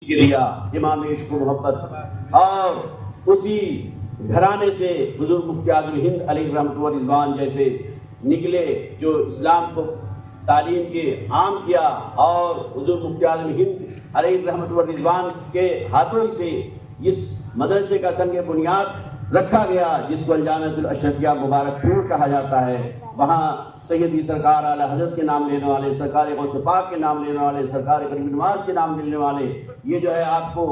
دیا امام عشق و محبت، اور اسی گھرانے سے بزرگ مفتی اعظم ہند علیہ رحمۃ و رضوان جیسے نکلے جو اسلام کو تعلیم کے عام کیا، اور بزرگ مفتی اعظم ہند علیہ رحمۃ و رضوان کے ہاتھوں سے اس مدرسے کا سنگ بنیاد رکھا گیا جس کو الجامعۃ الاشرفیہ مبارک پور کہا جاتا ہے۔ وہاں سیدی سرکار اعلی حضرت کے نام لینے والے، سرکار غوث پاک کے نام لینے والے، سرکار غریب نواز کے نام لینے والے، یہ جو ہے آپ کو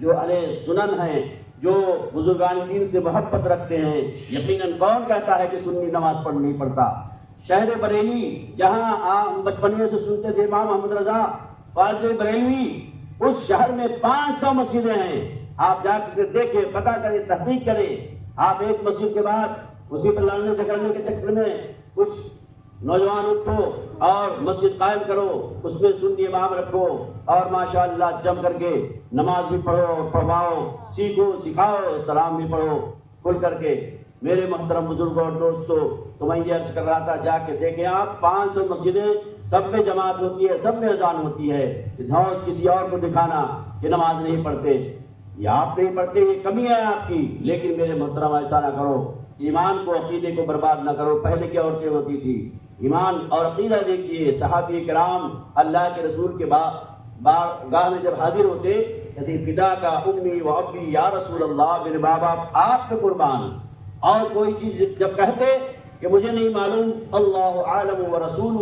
جو اہل سنن ہیں، جو بزرگان دین سے محبت رکھتے ہیں، یقیناً کون کہتا ہے کہ سنی نماز پڑھ نہیں پڑتا؟ شہر بریلی جہاں آپ بچپنے سے سنتے تھے امام محمد رضا قادری بریلوی، اس شہر میں 500 مسجدیں ہیں۔ آپ جا کر دیکھیں، پتہ کریں، تحقیق کریں۔ آپ ایک مسجد کے بعد اسی پر لڑنے جھگڑنے کے چکر میں کچھ نوجوان اٹھو اور مسجد قائم کرو، اس میں سنی امام رکھو، اور ماشاءاللہ جم کر کے نماز بھی پڑھو، پڑھواؤ، سیکھو، سکھاؤ، سلام بھی پڑھو کھل کر کے۔ میرے محترم بزرگوں اور دوستو، تو میں یہ عرض کر رہا تھا، جا کے دیکھیں آپ 500 مسجدیں، سب میں جماعت ہوتی ہے، سب میں اذان ہوتی ہے۔ دھوس کسی اور کو دکھانا کہ نماز نہیں پڑھتے، یہ آپ نہیں پڑھتے، یہ کمی ہے آپ کی، لیکن میرے محترم ایسا نہ کرو، ایمان کو، عقیدے کو برباد نہ کرو۔ پہلے کیا عورتیں ہوتی تھی؟ ایمان اور عقیدہ دیکھیے، صحابی کرام اللہ کے رسول کے گاہ میں جب حاضر ہوتے کہتے فدا کا امی و ابی یا رسول اللہ، میرے ماں باپ آپ پہ قربان، اور کوئی چیز جب کہتے کہ مجھے نہیں معلوم، اللہ عالم و رسول،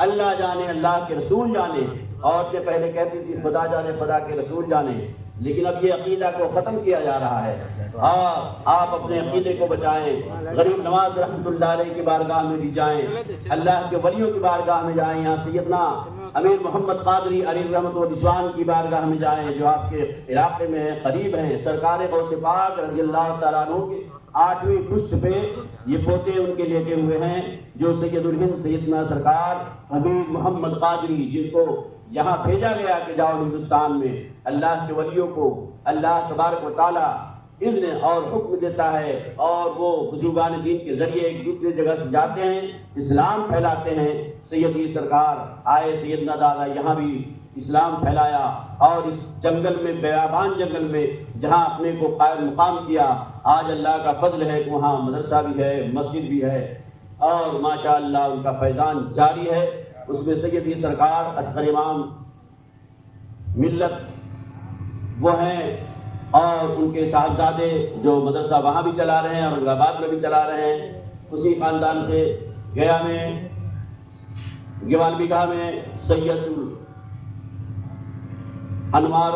اللہ جانے، اللہ کے رسول جانے۔ عورتیں پہلے کہتی تھی خدا جانے، خدا کے رسول جانے، لیکن اب یہ عقیدہ کو ختم کیا جا رہا ہے۔ آپ اپنے عقیدے کو بچائیں، غریب نواز رحمۃ اللہ علیہ کی بارگاہ میں بھی جائیں، اللہ کے ولیوں کی بارگاہ میں جائیں، یہاں سیدنا امیر محمد قادری علیہ رحمۃ و رضوان کی بارگاہ میں جائیں جو آپ کے علاقے میں ہیں، قریب ہیں۔ سرکار غوث پاک رضی اللہ تعالیٰ عنہ کے 8ویں پشت پہ یہ پوتے ان کے لیٹے ہوئے ہیں، جو سید الہند سیدنا سرکار امیر محمد قادری، جن کو یہاں بھیجا گیا کہ جاؤ ہندوستان میں اللہ کے ولیوں کو اللہ تبارک و تعالیٰ اذن اور حکم دیتا ہے، اور وہ بزرگان دین کے ذریعے ایک دوسرے جگہ سے جاتے ہیں، اسلام پھیلاتے ہیں۔ سیدی سرکار آئے، سیدنا دادا یہاں بھی اسلام پھیلایا، اور اس جنگل میں، بیابان جنگل میں جہاں اپنے کو قائم مقام کیا، آج اللہ کا فضل ہے کہ وہاں مدرسہ بھی ہے، مسجد بھی ہے، اور ماشاءاللہ ان کا فیضان جاری ہے۔ اس میں سیدی سرکار اصغر امام ملت وہ ہیں، اور ان کے صاحبزادے جو مدرسہ وہاں بھی چلا رہے ہیں اور اورنگ آباد میں بھی چلا رہے ہیں، اسی خاندان سے گیا میں، گوال بیگھا میں سید انوار